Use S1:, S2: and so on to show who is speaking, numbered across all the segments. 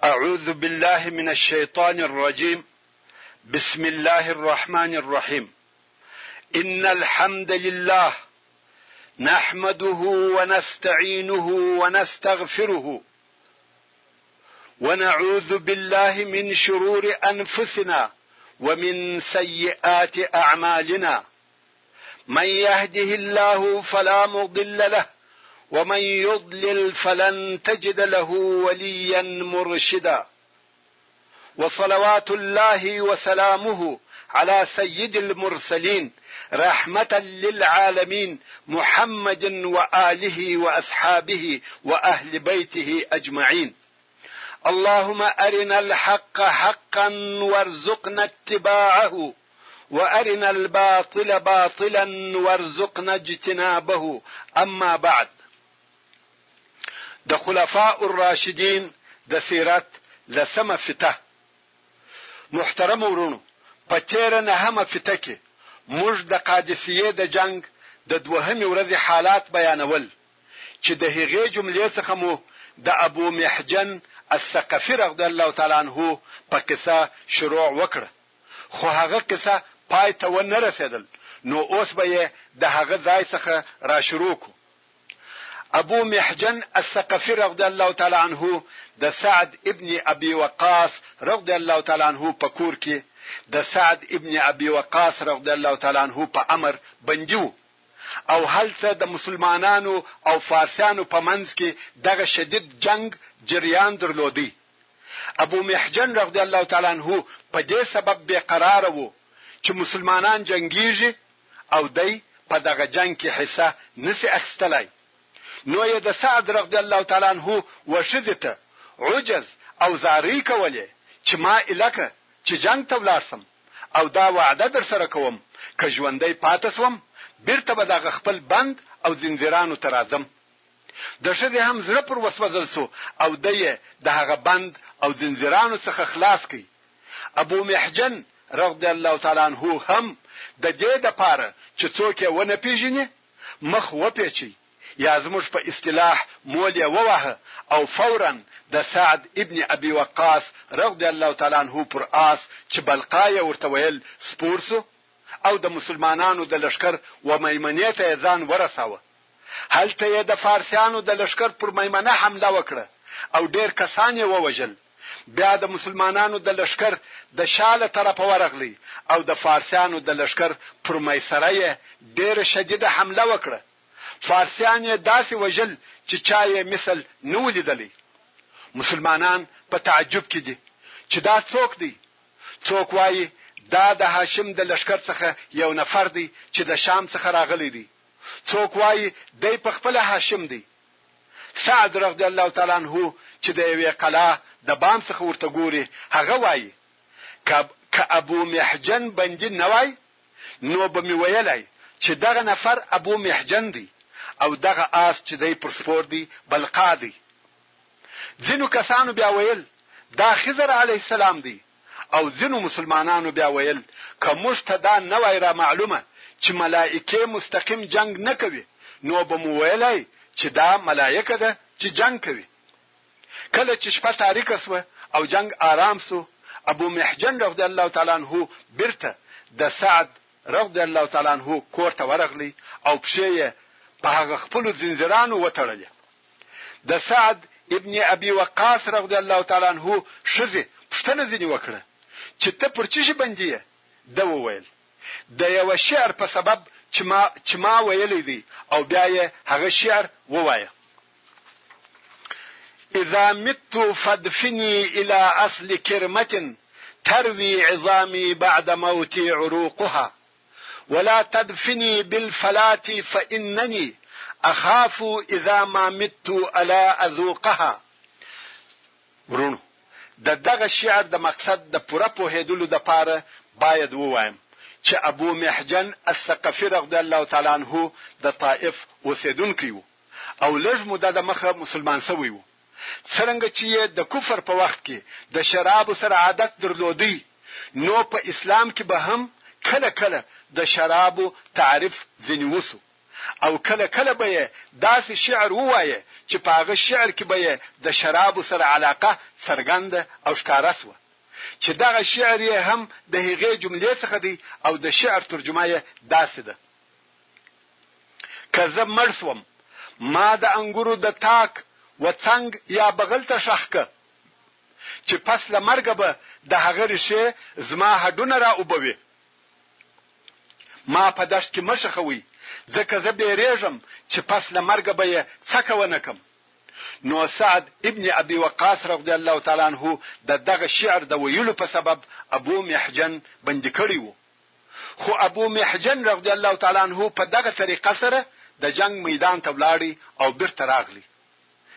S1: أعوذ بالله من الشيطان الرجيم. بسم الله الرحمن الرحيم. إن الحمد لله نحمده ونستعينه ونستغفره ونعوذ بالله من شرور أنفسنا ومن سيئات أعمالنا. من يهده الله فلا مضل له ومن يضلل فلن تجد له وليا مرشدا. وصلوات الله وسلامه على سيد المرسلين رحمة للعالمين محمد وآله وأصحابه وأهل بيته أجمعين. اللهم أرنا الحق حقا وارزقنا اتباعه وأرنا الباطل باطلا وارزقنا اجتنابه. أما بعد، د خلفاء الراشدین د سیرت لسمه فته. محترم ورونو، په تیره نهمه فته کې موږ د قادسیې د جنگ د دوهمې ورځې حالات بیانول چې د هغې جملې څخه مو د ابو محجن الثقفي رضی الله تعالی عنه په قصه شروع وکړه، خو هغه قصه پای ته ونه رسېدل، نو اوس به یې د هغه ځای څخه را شروع کړو. ابو محجن الثقفي رضی الله تعالی عنه د سعد ابن ابي وقاص رضی الله تعالی عنه په کور کې د سعد ابن ابي وقاص رضی الله تعالی عنه په امر بندیو، او هلته د مسلمانانو او فارسیانو په منځ کې دغه شدید جنگ جریان درلودی. ابو محجن رضی الله تعالی عنه په دې سبب بے قرار وو چې مسلمانان جنگیږي او دای په دغه جنگ کې حصہ نسی اخستلای. نو یې د سعد رضی الله تعالی عنه وشدته عجز او زاری کوله چې ما الکه چې جنگ ته ولارسم او دا وعده در سره کوم که ژوندۍ پاتسوم بیرته به دغه خپل بند او زنجیرانو ته راځم. د شدې هم زړه پر وسوځل سو او دې د هغه بند او زنجیرانو څخه خلاص کړي. ابو محجن رضی الله تعالی عنه هم د دې د پاره چې څوک یې ونه پیژني مخ وپیچي، یا زموږ په اصطلاح مول یې ووهه او فورا د سعد ابن ابي وقاص رضی الله تعالی عنه پر آس چې بلقای ورته ویل سپور سو او د مسلمانانو د لشکر و میمنې ته ځان ورساوه. هلته یې د فارسیانو د لشکر پر میمنه حمله وکړه او ډیر کسان یې ووژل. بیا د مسلمانانو د لشکر د شاله طرفه ورغلی او د فارسیانو د لشکر پر میسره یې ډیر شدیده حمله وکړه. فارسیان یې داسې وژل چې چا یې مثل نه ولیدلی. مسلمانان په تعجب کې دي چې دا څوک دی. څوک وایي دا د هاشم د لشکر څخه یو نفر دی چې د شام څخه راغلی دی. څوک وایي دی په خپل هاشم دی. سعد رضی الله تعالی عنه چې د یوې قلعه د بام څخه ورته ګوري هغه وایي که ابو محجن بندي نه وای نو به مې ویلی چې دغه نفر ابو محجن دی او دغه آس چې دی پر سپور دی بلقا دی. ځینو کسانو بیا ویل دا خضر علیه السلام دی او ځینو مسلمانانو بیا ویل که موږ ته دا نه وای را معلومه چې ملائکه مستقیم جنگ نه کوي نو به مو ویلی چې دا ملائکه ده چې جنگ کوي. کله چې شپه تاریکه سوه او جنگ آرام سو، ابو محجن رضی الله تعالی عنه بیرته د سعد رضی الله تعالی عنه کور ته ورغلی او پښې یې په هغه خپلو زنجیرانو وتړلې. د سعد ابن ابي وقاص رضی الله تعالی عنه ښځې پوښتنه ځینې وکړه چې ته پر څه شي بندي یې؟ ده وویل د یوه شعر په سبب چې ما ویلی دی، او بیا یې هغه شعر ووایه: اذا مت فادفني الى اصل كرمة تروي عظامي بعد موتي عروقها ولا تدفني بالفلاة فإنني أخاف إذا ما مت ألا أذوقها. ورونو، دغه شعر د مقصد د پوره پوهېدلو د پاره باید ووایم چې ابو محجن الثقفي رضی الله تعالی عنه د طائف اوسیدونکی و او لږ موده د مخه مسلمان شوی و. څرنګه چې د کفر په وخت کې د شراب سره عادت درلودی، نو په اسلام کې به هم کله کله د شرابو تعریف ځینې وسو. او کله کله به داسې شعر ووایه چې په هغه شعر کې به د شراب سره علاقه څرګنده او ښکاره سوه چې دغه شعر یې هم د هغې جملې څخه دی او د شعر ترجمه یې داسې ده: که زه مړ سوم ما د انګورو د تاک و څنګ یا بغل ته ښخ که، چې پس له مرګه به د هغه ریښې زما هډونه را اوبوي. ما په دشت کې مه ښخوئ، ځکه زه بیریږم چې پس له مرګه به یې څکه ونه کم. نو سعد ابن ابي وقاص رضی الله تعالی عنه د دغه شعر د ویلو په سبب ابو محجن بندي کړی وو. خو ابو محجن رضی الله تعالی عنه په دغه طریقه سره د جنگ میدان ته ولاړی او بیرته راغلی.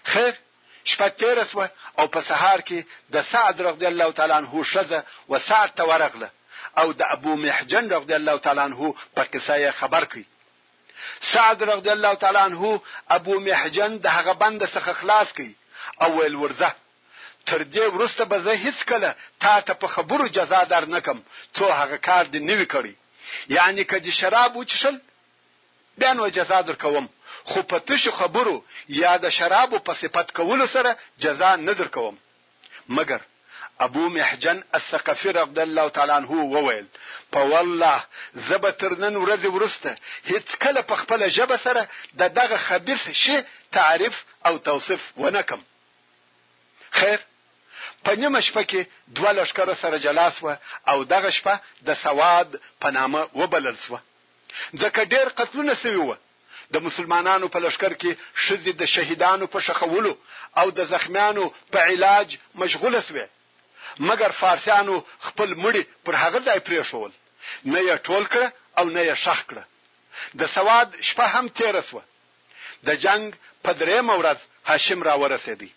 S1: خیر شپه تیره سوه او په سهار کې د سعد رضی الله تعالی عنه ښځه و سعد ته ورغله او د ابو محجن رضی الله تعالی عنه په قصه خبر کړي. سعد رضی الله تعالی عنه ابو محجن د هغه بند څخه خلاص کړي او ویل ورځه تر دې وروسته به زه هیڅ کله تا ته په خبرو جزا در نکم څو هغه کار دې نوي کړی، یعنی که دې شراب وڅښل بیا نو جزا در کوم، خو په تشو خبرو یا د شرابو په صفت کولو سره جزا نه در کوم. مګر ابو محجن الثقفي رضی الله تعالی عنه وویل په والله زه به تر نن ورځې وروسته هیڅ کله په خپله ژبه سره د دغه خبیث شي تعریف او توصیف ونه کم. خیر په نیمه شپه کې دوه لښکره سره جلا سوه او دغه شپه د سواد په نامه وبلل سوه، ځکه ډېر قتلونه سوي وه. د مسلمانانو په لښکر کې ښځې د شهیدانو په ښخولو او د زخمیانو په علاج مشغوله سوې، مګر فارسیانو خپل مړي پر هغه ځای پرېښول، نه یې ټول کړه او نه یې ښخ کړه. د سواد شپه هم تیره سوه. د جنگ په درېیمه ورځ هاشم را ورسېدی،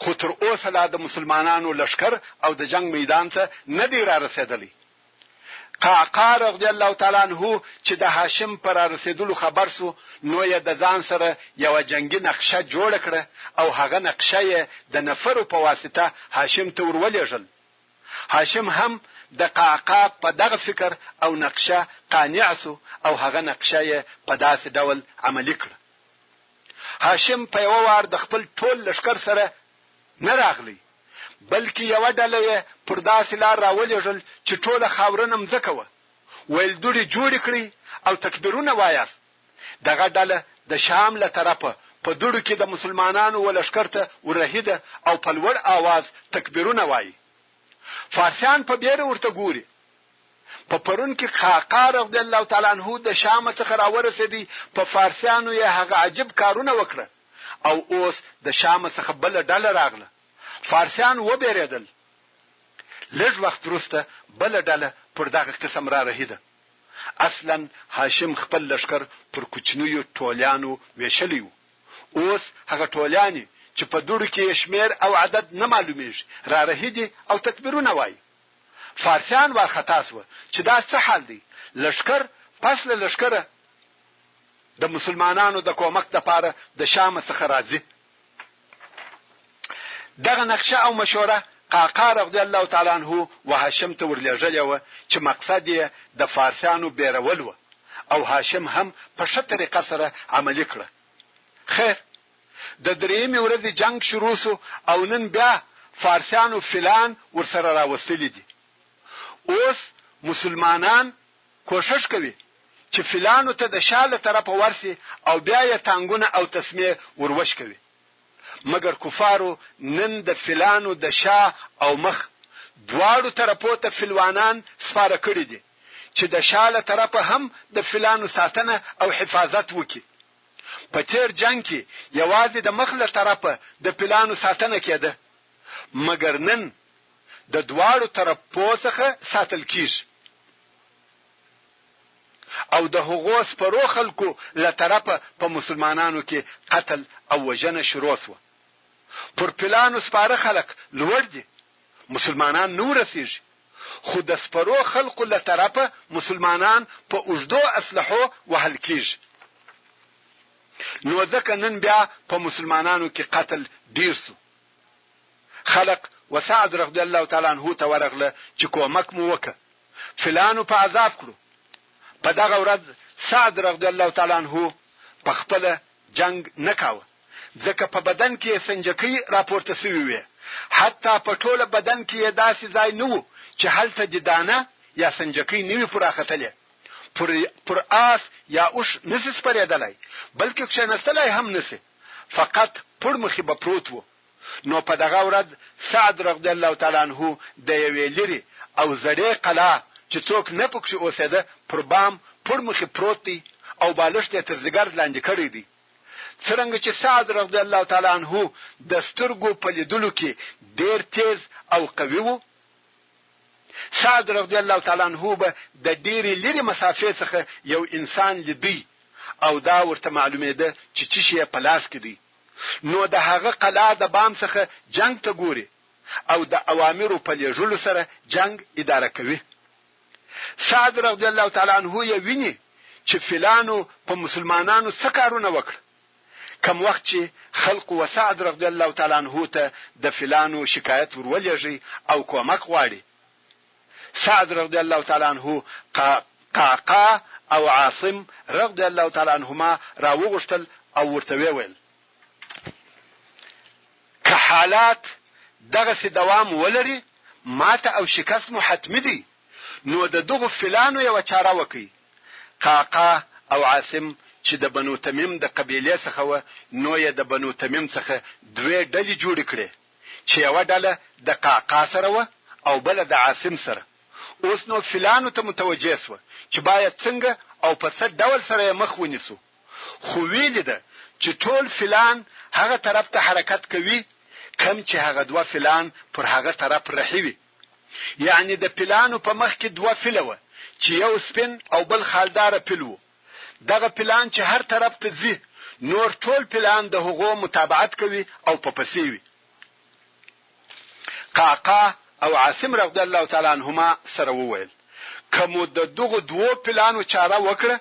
S1: خو تر اوسه لا د مسلمانانو لښکر او د جنگ میدان ته نه دی را رسېدلی. قعقاع رضی الله تعالی عنه چې د هاشم پر رسیدلو خبر سو، نو یې د ځان سره یو جنگي نقشه جوړ کړه او هغه نقشه یې د نفرو په واسطه هاشم ته ورولېږل. هاشم هم د قعقاع په دغه فکر او نقشه قانع سو او هغه نقشه یې په داسې ډول عملي کړه. هاشم په یو وار د خپل ټول لښکر سره نه راغلی، بلکې یو ډله یې پر داسې لار راولېږل چې ټوله خاورنه مځکه وه. ویل دوړې جوړې کړئ او تکبیرونه وایاست. دغه ډله د شام له طرفه په دوړو کې د مسلمانانو و لښکر ته ورهیده او په لوړ آواز تکبیرونه وایي. فارسیان په بیره ورته ګوري. په پرون کې قعقاع رضی الله تعالی عنه د شام څخه راورسېدی، په فارسیانو یې هغه عجب کارونه وکړه او اوس د شام څخه بله ډله راغله. فارسیان وبېرېدل. لږ وخت وروسته بله ډله پر دغه قسم را رهیده. اصلا هاشم خپل لښکر پر کوچنیو ټولیانو ویشلی و. اوس هغه ټولیانې چې په دوړو کې شمیر او عدد نه معلومیږي را رهیدي او تکبیرونه وایي. فارسیان وارخطا سوه چې دا څه حال دی؟ لښکر پس له لښکره د مسلمانانو د کومک دپاره د شام څخه راځي. دغه نقشه او مشوره قعقاع رضی الله تعالی عنه و هاشم ته ورلېږلې وه چې مقصد یې د فارسیانو بیرول وه او هاشم هم په ښه طریقه سره عملي کړه. خیر د درېیمې ورځې جنگ شروع سو او نن بیا فارسیانو فیلان ورسره راوستلي دي. اوس مسلمانان کوشش کوي چې فیلانو ته د شا له طرفه ورسي او بیا یې تانګونه او تسمې وروش کوي. مګر کفارو نن د فیلانو د شا او مخ دواړو طرفو ته فیلوانان سپاره کړي دي چې د شا له طرفه هم د فیلانو ساتنه او حفاظت وکړي. په تیر جنگ کې یوازې د مخ له طرفه د فیلانو ساتنه کېده، مګر نن د دواړو طرفو څخه ساتل کیږي او د هغو سپرو خلکو له طرفه په مسلمانانو کې قتل او وژنه شروع سوه. پر فیلانو سپاره خلک لوړ دي، مسلمانان نه ورسیږي، خو د سپرو خلکو له طرفه مسلمانان په اوږدو اسلحو وهل کیږي. نو ځکه نن بیا په مسلمانانو کې قتل ډیر سو. خلق و سعد رضی الله تعالی عنه ته ورغله چې کومک مو وکړه، فیلانو په عذاب کړو. په دغه ورځ سعد رضی الله تعالی عنه په خپل جنگ نه کاوه، ځکه په بدن کې سنجقي راپورته شوی وي. حتی په ټوله بدن کې داسې ځای نه وو چې هلته د دانه یا سنجقي نیوي پراختلې. پر آس یا اوش نسی سپریدلای، بلکې کښینستلای هم نسی، فقط پر مخې به پروت وو. نو په دغه ورځ سعد رضی الله تعالی عنہ د یوې لري او زړې قلعه چې څوک نه پکښې اوسېده پر بام پر مخې پروت دی او بالښت یې تر ځګر لاندې کړی دی. څرنګه چې سعد رضی الله تعالی عنہ د سترګو په لیدلو کې ډېر تیز او قوي وو، سعد رضی الله تعالی عنہ به د ډېرې لرې مسافې څخه یو انسان لیدی او دا ورته معلومېده چې څه شی په لاس کې دی. نو د هغه قلعه د بام څخه جنگ ته ګوري او د اوامرو په لیږلو سره جنگ اداره کوي. سعد رضی الله تعالی عنہ یې ویني چې فلانو په مسلمانانو څه کارونه وکړ. کم وخت چې خلق و سعد رضی الله تعالی عنہ ته د فلانو شکایت ورولېږي او کومک غواړي، سعد رضی الله تعالی عنہ قعقاع او عاصم رضی الله تعالی عنهما راوغشتل او ورته ویل که حالات دغه سي دوام ولري ماته او شکست مو حتمی دي، نو د دغه فلانو یو چاره وکي. قعقاع او عاصم چې د بنو تمیم د قبیله څخه و، نو یې د بنو تمیم څخه دوه ډلې جوړ کړې چې یو ډله د قعقاع سره و او بل د عاصم سره. اوس نو فلانو ته متوجه شو چې باید څنګه او په څه ډول سره مخ ونیسو. خو ویل ده چې ټول فلان هغه طرف ته حرکت کوي کم چې هغه دوه فلان پر هغه طرف رهوي. یعنی د فلانو په مخ کې دوه فلوه چې یو سپین او بل خالدار فلو. دغه پلان چې هر طرف ته ځي نور ټول پلان د هغو متابعت کوي او په پسې وي. قعقاع او عاصم رضی الله تعالی عنهما سره وویل کوم د دغه دوه پلانو چاره وکړه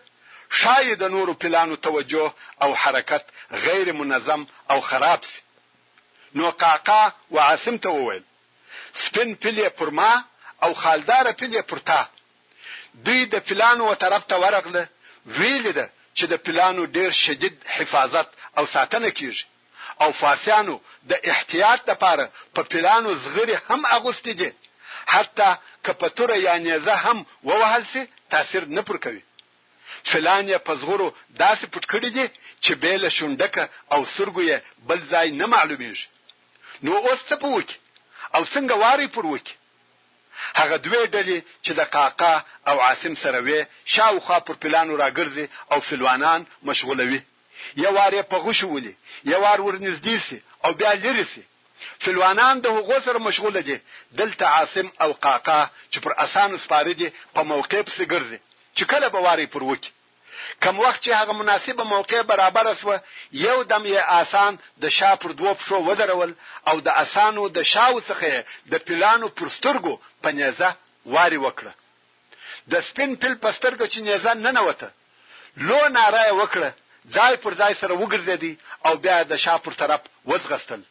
S1: شاید د نورو پلانو توجه او حرکت غیر منظم او خراب سي. نو قعقاع و عاصم ته وویل سپین پلی پر ما او خالدار پلی پر تا. دوی د پلانو و طرف ته ورغله، ویل ده چې د پلانو ډیر شدید حفاظت او ساتنه کیږي او فارسیانو د احتیاط لپاره په پلانو زغری هم اغوستې دي، حتی که په توره یا نیزه هم ووهل سي تاثیر نه پر کوي. فلان یې په زغرو داسې پټ کړي دي چې بیله شونډکه او سترګو یې بل ځای نه معلومیږي. نو اوس څه په وکړي او څنګه واری پر وکړي؟ هغه دوه ډلې چې د قعقاع او عاصم سره وي شاوخوا پر پلانو راګرځي او فلوانان مشغولوي. یو وار په غوښ ولي، یو وار ورنږدې سي او بیا لري سي. فلوانان د هغو سره مشغوله دي. دلته عاصم او قعقاع چې پر اسانو سپاره دي په موقع پسې ګرځي چې کله به واری پر وکړي. کم وخت چې هغه مناسبه موقع برابر شوه یو دم یې آسان د شا پر دوه پښو ودرول او د آسانو د شاو څخه د پلانو پر سترګو په نیزه واری وکړه. د سپین پل په سترګو چې نیزه ننوته لو ناره وکړه، ځای پر ځای سره وګرځېدی او بیا د شا پر طرف وزغستل.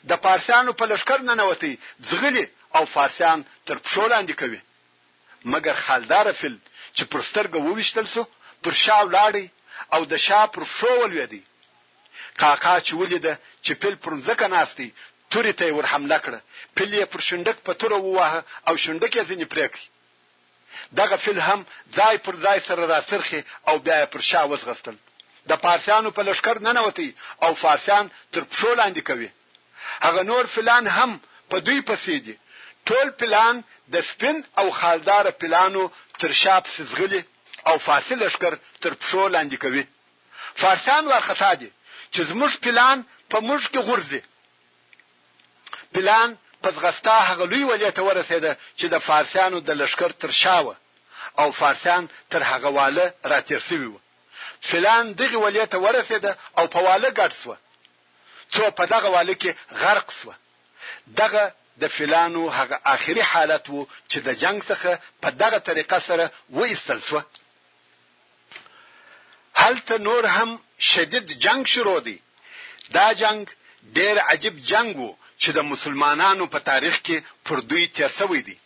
S1: د فارسیانو په لشکر ننوتی ځغلي او فارسیان تر پښو لاندې کوي، مګر خالدار فل چې پر سترګو وویشتل سو پر شا ولاړی او د شا پر پښو ولوېدی. قعقاع چې ولیده چې پل پر ځکه ناشتي توري ته ور حمله کړه، پل یې پر شونډک په توره ووهه او شونډک یې ځینې پرې کړ. دغه فل هم ځای پر ځای سره راڅرخي او بیا پر شا وزغستل. د فارسیانو په لشکر ننوتی او فارسیان تر پښو لاندې کوي. هغه نور فلان هم په دوی پسې دي. ټول پلان د سپین او خالدار پلانو تر شا پسې ځغلي او فاصل لشکر تر پښو لاندې کوي. فارسیان ورخطا دي چې زموږ پلان په موږ کې غورځي. پلان په ځغستا هغه لوی ولې ته ورسېده چې د فارسیانو د لشکر تر شاوه او فارسیان تر هغه واله راتیر شوي وو. فلان دغه ولې ته ورسېده او په واله ګډ شو، څو په دغه واله کې غرق شو. دغه د فلانو هغه آخري حالت وو چې د جنگ څخه په دغه طریقه سره وایستل شو. هلته نور هم شدید جنگ شروع دی. دا جنگ ډیر عجیب جنگ وو چې د مسلمانانو په تاریخ کې پر دوی تیر شوی دی.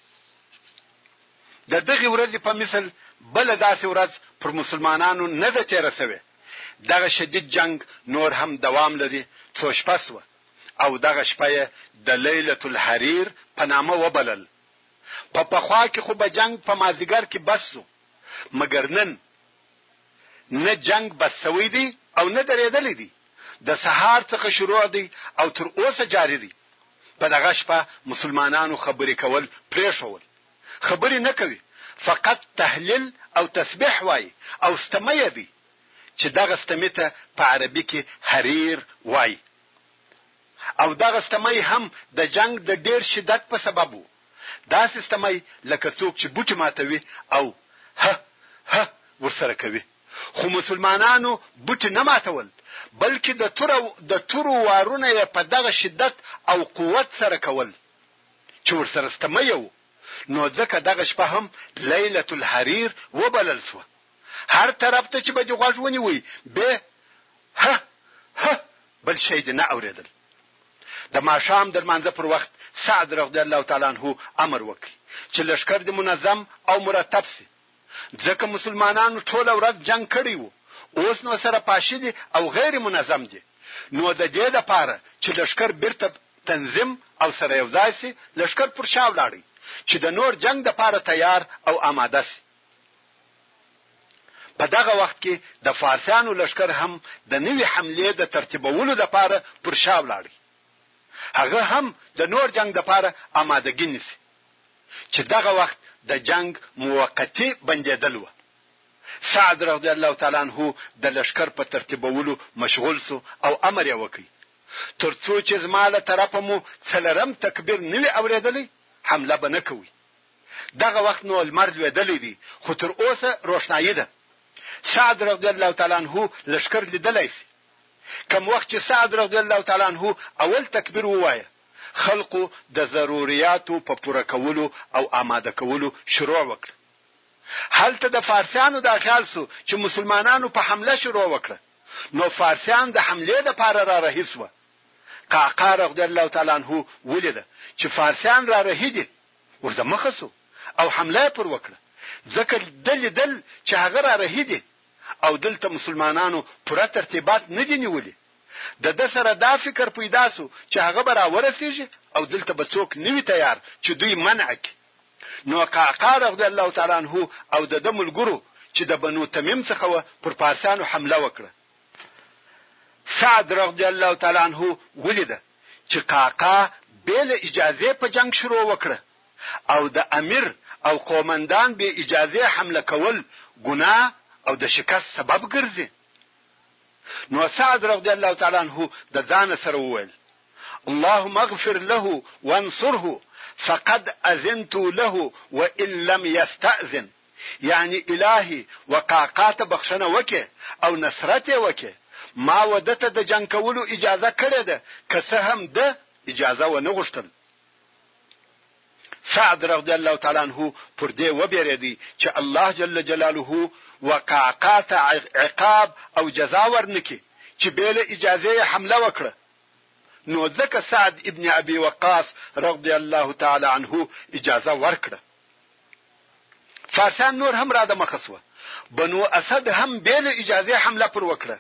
S1: د دغه ورځې په مثل بل داسې ورځ پر مسلمانانو نه ده تیر شوی. دغه شدید جنگ نور هم دوام لري څو شپه سوه او دغه شپه د لیلة الحریر په نامه وبلل. په پخوا کې خو به جنگ په مازیګر کې بس سو، مګر نن نه جنگ بس سوی دی او نه درېدلی دی، د سهار څخه شروع دی او تر اوسه جاری دی. په دغه شپه مسلمانانو خبرې کول پرېښول، خبرې نه کوي، فقط تهلیل او تسبیح وای او ستمه دی چې دغه ستمه ته په عربي کې حریر وای. او دغه ستمه هم د جنگ د ډیر شدت په سبب وو. دا ستمه لکه څوک چې بوټي ماتوي او ها ورسره کوي، خو مسلمانانو بوټي نه ماتول، بلکې د تورو وارونه په دغه شدت او قوت سره کول چې ورسره ستمه یو. نو ځکه دغه شپه هم لیلة الحریر وبلل سوه. هر طرف ته چې به دې غوږ ونیوي به بل شی دې نه اورېدل. د ماښام د لمانځه پر وخت سعد رضی الله تعالی عنه امر وکړي چې لښکر دې منظم او مرتب سي، ځکه مسلمانانو ټوله ورځ جنگ کړی وو، اوس نو سره پاشلي او غیر منظم دي. نو د دې لپاره چې لښکر بیرته تنظیم او سره یو ځای سي، لښکر پر شا ولاړی چې د نور جنگ د پاره تیار او آماده سي. په دغه وخت کې د فارسیانو لښکر هم د نوې حملې د ترتیبولو لپاره پر شا ولاړی، هغه هم د نور جنگ د پاره آمادګي نیسي چې دغه وخت د جنگ موقتی بندیدل و. سعد رضی الله تعالی عنہ د لښکر په ترتیبولو مشغول سو او امر یې وکړي ترڅو چې زماله طرفه مو څلرم تکبیر نوی اوریدلی حمله به نه کوي. دغه وخت نو لمر لویدلی دی، خو تر اوسه روښنايي ده. سعد رضی الله تعالی عنہ لښکر لیدلی شي. کوم وخت چې سعد رضی الله تعالی عنہ اول تکبیر ووایه، خلقو د ضرورياتو په پوره کولو او آماده کولو شروع وکړه. هلته د فارسیانو دا خیال سو چې مسلمانانو په حمله شروع وکړه، نو فارسیان د حملې لپاره را رهي سوه. قعقاع رضی الله تعالی عنہ ولیده چې فارسیان را رهي دي، ورته مخه سو او حمله پر وکړه، ځکه دل چې هغه را رهي دي او دلته مسلمانانو پوره ترتیبات نه دي نیولي. د سره دا فکر پیدا سو چې هغه به را ورسیږي او دلته به څوک نوی تیار چې دوی منع کړي. نو قعقاع رضی الله تعالی عنہ او د ملګرو چې د بنو تمیم څخه پر فارسیانو حمله وکړه. سعد رضی الله تعالی عنہ ولیده چې قعقاع بل اجازه په جنگ شروع وکړه او د امیر او قومندان به اجازه حمله کول ګناه او د شکست سبب ګرځي. نو سعد رضی الله تعالی عنہ د ځان سره وویل: اللهم اغفر له وانصره فقد اذنت له وان لم يستأذن. یعنی الهی وقعقات بخښنه وکي او نصرت وکي، ما ودته د جنگ کولو اجازه کړې ده که څه هم د اجازه و نه غوښتل. سعد رضی الله تعالی عنہ پر دې وبېرېدی چې الله جل جلاله وقعقات عقاب او جزا ورنکي چې بل اجازه حمله وکړه. نو ځکه سعد ابن ابي وقاص رضی الله تعالی عنہ اجازه ورکړه. فارسیان نور هم را د مخسوه، بنو اسد هم بل اجازه حمله پر وکړه.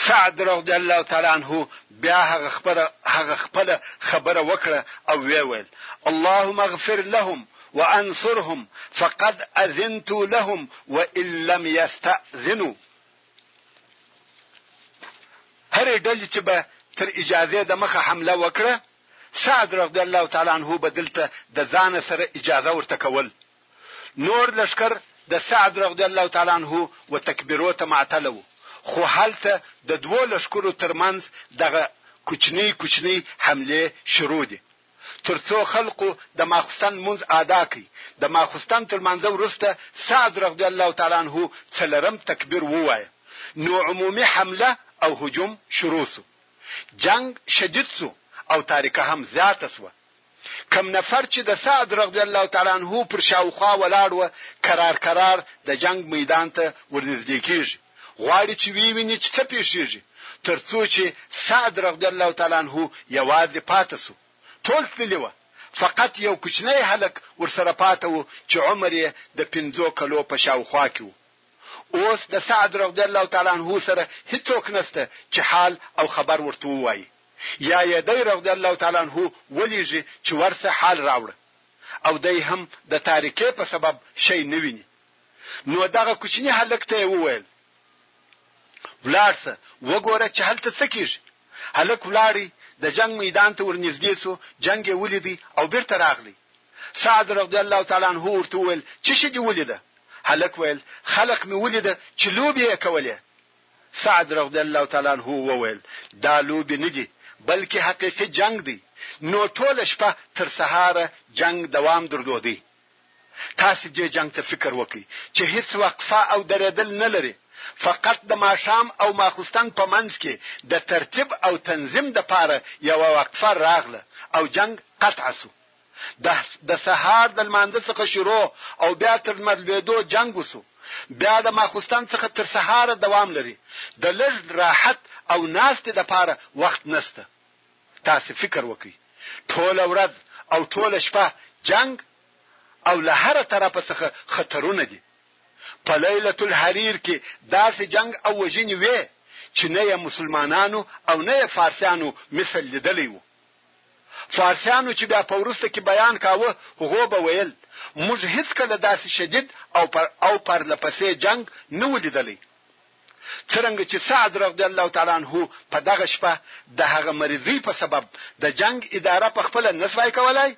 S1: سعد رضی الله تعالی عنہ بیا هغه خپل خبره وکړه او ویل: اللهم اغفر لهم وانصرهم فقد اذنت لهم وان لم يستأذنوا. هر ډلې چې به تر اجازه د مخه حمله وکړه، سعد رضی الله تعالی عنہ بدلته د ځان سره اجازه ورته کول. نور لشکر د سعد رضی الله تعالی عنہ وتکبیرات معتلو، خو حالته د دوه لشکرو ترمنځ دغه کوچنی حمله شروع دي. ترڅو خلقو د ماخستان منځ ادا کړي. د ماخستان تر منځ ورسته سعد رضی الله تعالی عنہ څلرم تکبیر ووایه. نو عمومي حمله او هجوم شروع سو. جنگ شدید سو او تاریخ هم زیات سو. کم نفر چې د سعد رضی الله تعالی عنہ پر شاوخوا ولاړ و، قرار د جنگ میدان ته ورنږدې کیږي، غواړي چې ویني چې څه پیښیږي، ترڅو چې سعد رضی الله تعالی عنہ یوازې پاتې سو. ټول تللی و، فقط یو کوچنی هلک ورسره پاتې و چې عمر یې د 5 کلو په شاوخوا کې و. اوس د سعد رضی الله تعالی عنہ سره هیڅوک نشته چې حال او خبر ورته وایي، یا یدی رضی الله تعالی عنہ ولېږي چې ورسه حال راوړه، او دی هم د تاریکۍ په سبب شی نه ویني. نو دغه کوچنی هلک ته وویل ولاړسه وګوره چې هلته څه کېږي. هلک ولاړی، د جنگ میدان ته ورنږدې سو، جنگ یې ولیدی او بیرته راغلی. سعد رضی الله تعالی عنہ ورته وویل چې څه دې ولیده؟ هلک ویل خلق مې ولیده چې لوبې یې کولې. سعد رضی الله تعالی عنہ وویل دا لوبې نه دي بلکې حقیقي جنگ دی. نو ټول شپه تر سهاره جنگ دوام درلودی. تاسو دې جنگ ته فکر وکړئ چې هیڅ وقفه او درېدل نه لري، فقط د ماښام او ماخوستن په منځ کې د ترتیب او تنظیم د پاره یو وقفه راغله او جنگ قطع سو. د سهار د لمانځه څخه شروع او بیا تر مغربېدو جنگ وسو. بیا د ماخوستن څخه تر سهاره دوام لري. د لږ راحت او ناستې د پاره وخت نشته. تاسو فکر وکړئ ټول ورځ او ټول شپه جنگ او له هر طرفه څخه خطرونه دي. په لیلة الحریر کې داسې جنگ او وژنې وې چې نه یې مسلمانانو او نه یې فارسیانو مثل لیدلی وو. فارسیانو چې بیا په وروسته کې بیان کاوه هغو به ویل موږ هیڅکله داسې شدید او پرلپسې جنگ نه و لیدلی. څرنګه چې سعد رضی الله تعالی عنہ په دغه شپه د هغه مریضۍ په سبب د جنگ اداره په خپله نسوای کولای،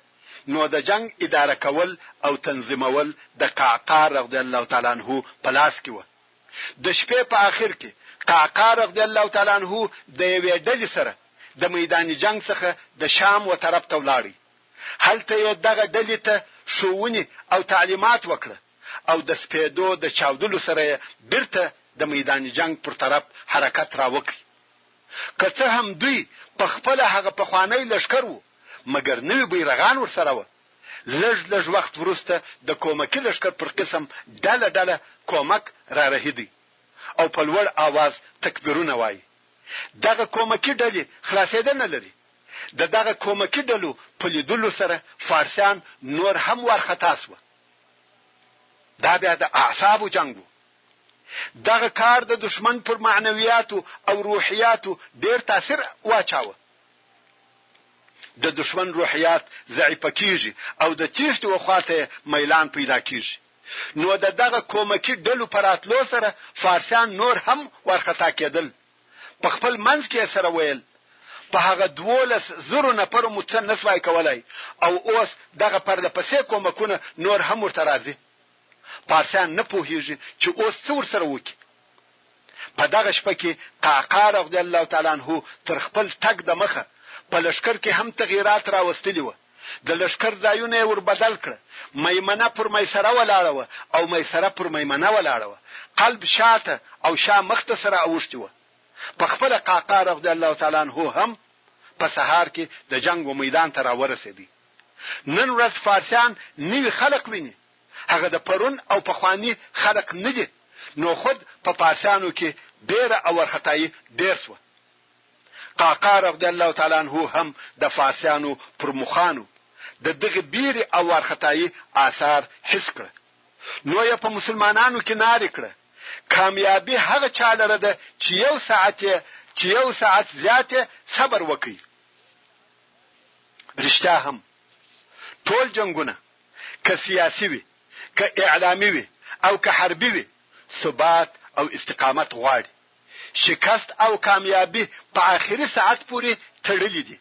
S1: نو د جنگ اداره کول او تنظیمول د قعقاع رضی الله تعالی عنہ په لاس کې و. د شپې په آخر کې قعقاع رضی الله تعالی عنہ د یوې ډلې سره د میدان جنگ څخه د شام و طرف ته ولاړی. هلته یې دغه ډلې ته ښوونې او تعلیمات وکړه او د سپېدو د چاودلو سره بیرته د میدان جنگ پر طرف حرکت را وکړي. که څه هم دوی په خپل هغه پخوانی لشکر وو، مګر نوی بیرغان ورسره و. لږ وخت وروسته د کومکی لشکر پر قسم ډله کومک را رهیدي او په لوړ आवाज تکبیرونه وایي. دغه کومکی ډلې خلاصېدل نه لري. دغه کومکی ډلو په لیدلو سره فارسیان نور هم ورخطا سوه. دا بیا د اعصابو جنګ و. دغه کار د دشمن پر معنویاتو او روحیاتو ډیر تاثیر واچاوه. د دشمن روحیات ضعیفه کیږي او د تیښتې وخواته میلان پیدا کیږي. نو دغه کومکی ډلو پر راتلو سره فارسیان نور هم ورخطا کېدل. په خپل منځ کې سره ویل په هغه 12,000 نفرو مو څه نسوای کولای او اوس دغه پرلپسې کومکونه نور هم ورته راځي. فارسیان نه پوهیږي چې اوس څه ورسره وکړي. په دغه شپه کې قعقاع رضی الله تعالی عنہ تر خپل تګ د مخه په لشکر کې هم تغییرات راوستلي وو. د لشکر ځایونه یې ور بدل کړه. میمنه پر میسره ولاړه وه او میسره پر میمنه ولاړه وه. قلب شاته او شا مخته سره اوښتي وه. په خپل قعقاع رضی الله تعالی عنہ هم په سهار کې د جنگ و میدان ته راورسېدی. نن ورځ فارسیان نوي خلق ویني، هغه د پرون او پخوانی خلق نه دي. نو خود په فارسیانو کې ډیره او ورخطایي ډیر سوه. قعقاع رضی الله تعالی عنہ هم د فارسیانو پر مخانو د دغه بیرې او ورخطایي آثار حس کړه. نو یې په مسلمانانو کې نارې کړه کامیابی هغه چا لره ده چې یو ساعت زیاته صبر وکړي. رښتیا هم ټول جنگونه که سیاسي وي، که اعلامي وي او که حربي وي، ثبات او استقامت غواړي. شکست او کامیابی په آخري ساعت پورې تړلې دي.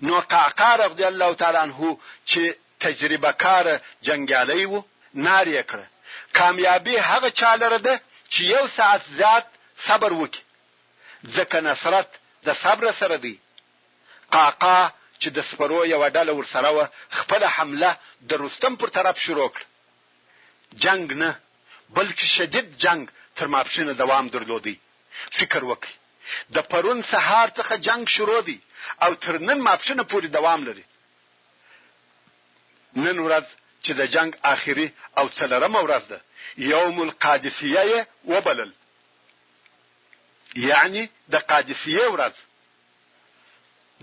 S1: نو قعقاع رضی الله تعالی عنہ چې تجربه کار جنگیالی وو نارې کړه کامیابی هغه چا لره ده چې یو ساعت زیات صبر وکړي، ځکه نصرت د صبر سره دی. قعقاع چې د سپرو یوه ډله ورسره وه خپله حمله د رستم پر طرف شروع کړه. جنگ نه بلکې شدید جنگ تر ماپښینه دوام درلودی. فکر وکړئ د پرون سهار څخه جنگ شروع دی او تر نن ماپښینه پورې دوام لري. نن ورځ چې د جنگ آخري او څلورمه ورځ ده، یوم القادسیه یې وبلل، یعنی د قادسیه ورځ.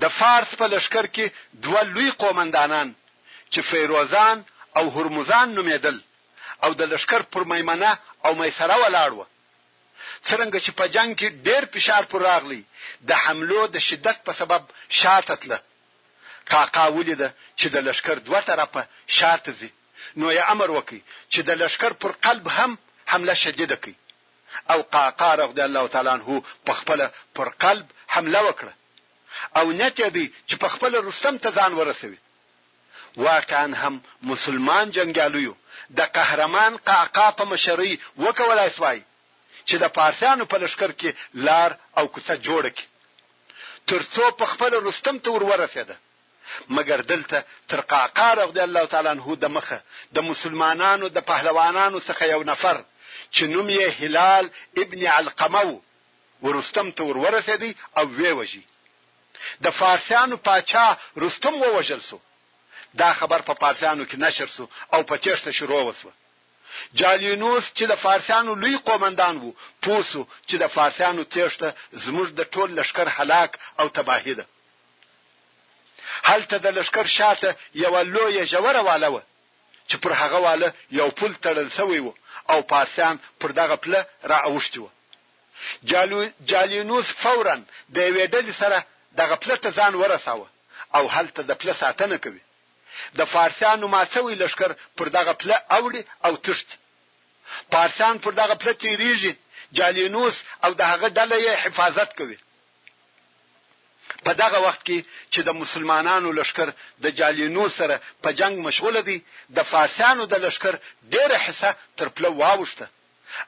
S1: د فارس په لشکر کې دوه لوی قومندانان چې فیروزان او هرمزان نومېدل او د لشکر پر میمنه او میسره ولاړ و. څرنګه چې په جنگ کې ډېر فشار پر راغلی د حملو د شدت په سبب شاته تله. قعقاع ولیده چې د لشکر دوه طرفه شاته ځي، نو یې امر وکړي چې د لشکر پر قلب هم حمله شدیده کړي، او قعقاع رضی الله تعالی عنه په خپل پر قلب حمله وکړه او نیت یې دی چې په خپل رستم ته ځان ورسوي. واقعا هم مسلمان جنگیالیو د قهرمان قعقاع په مشرۍ وکولای شوای چې د پارسیانو په لشکر کې لار او کوڅه جوړه کړي ترڅو په خپل رستم ته ورسېده. مګر دلته تر قعقاع رضی الله تعالی عنه د مخه د مسلمانانو د پهلوانانو څخه یو نفر چې نوم یې هلال ابن علقمه ورستم ته ورسېدی او وی وژي. د فارسیانو پاچا رستم ووژل سو. دا خبر په فارسیانو کې نشر سو او په چشته شروع وسو. جالینوس چې د فارسیانو لوی قومندان وو پوسو چې د فارسیانو تیښته زموږ د ټول لشکر هلاک او تباهی ده. هلته د لشکر شاته یو لوی جوړه واله و چې پر هغه واله یو پل تړل شوی و او فارسیان پر دغه پله را اوښتي و. جالینوس فورا د یوې ډلې سره دغه پله ته ځان ورساوه او هلته د پله ساتنه کوي. د فارسیانو ماڅوي لشکر پر دغه پله اوړي او تښتي. فارسیان پر دغه پله تیریږي، جالینوس او د هغه ډله یې حفاظت کوي. په دغه وخت کې چې د مسلمانانو لشکر د جالینوس سره په جنگ مشغوله دي، د فارسیانو د لشکر ډېره حصه تر پله واوښته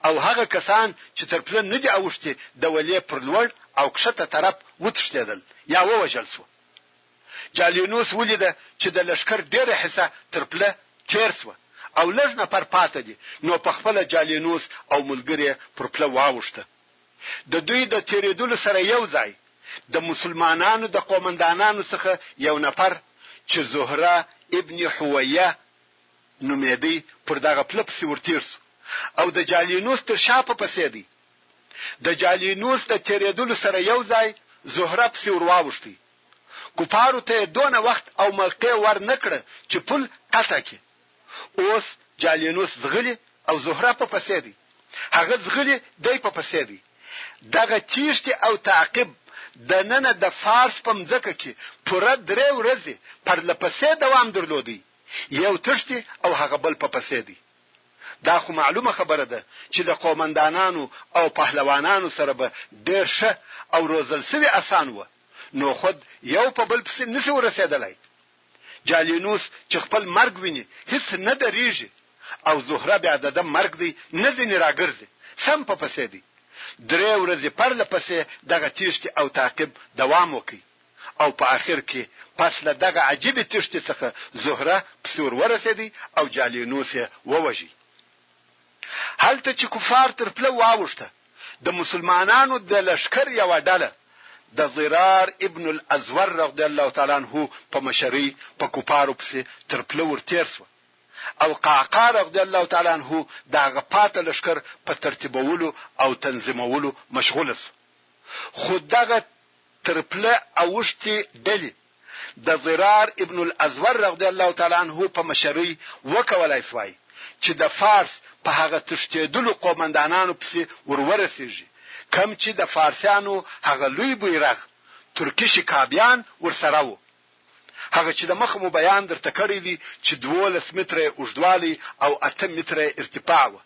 S1: او هغه کسان چې تر پله نه دي اوښتي د ولې پر لوړ او کښته طرف وتښتېدل یا ووژل سو. جالینوس ولیده چې د لشکر ډېره حصه تر پله تیر سوه او لږ نفر پاته دي، نو په خپله جالینوس او ملګري پر پله واوښته. د دوی د تیرېدلو سره یو ځای د مسلمانانو د قومندانانو څخه یو نفر چې زهره ابن حویه نومېدی پر دغه پله پسې ورتیر سو او د جالینوس تر شا په پسې دی. د جالینوس د تیرېدلو سره یو ځای زهره پسې ورواوښتی. کفارو ته دونه وخت او موقع ور نکړه چې پل قطع کړي. اوس جالینوس زغلی او زهره په پسې دی، هغه زغلی دی په پسې دی. دغه تیښتې او تعقیب د نن د فارس په مځکه کې پوره 3 ورځې پرله پسې دوام درلودی. یو تښتې او هغه بل په پسې دی. دا خو معلومه خبره ده چې د قومندانانو او پهلوانانو سره به ډېر ښه او روزل سوي اسان و، نو خود یو په بل پسې نشي ورسېدلی. جالینوس چې خپل مرګ ویني هیڅ نه درېږي او زهره بیا د مرګ دی نه ځینې راګرځي، سم په پسې دی. 3 ورځې پرله پسې دغه تیښتې او تعقیب دوام وکړي او په آخر کې پس له دغه عجیبې تیښتې څخه زهره پسې ورسېدی او جالینوس یې ووژي. هلته چې کفار تر پله واوښته، د مسلمانانو د لشکر یوه ډله د ضرار ابن الازور رضی الله تعالی عنه په مشرۍ په کفارو پسې تر پله ورتیر سوه او قعقاع رضی الله تعالی عنه د هغه پاته لشکر په ترتیبولو او تنظیمولو مشغوله سو. خو دغه تر پله اوښتې ډلې د ضرار ابن الازور رضی الله تعالی عنه په مشرۍ وکولای سوای چې د فارس په هغه تښتېدلو قومندانانو پسې ورورسېږي، کم چې د فارسیانو هغه لوی بیرغ ترکی شکابیان ورسره وو. هغه چې د مخه مو بیان درته کړی دی چې 12 متره اوږدوالی او 8 متره ارتفاع و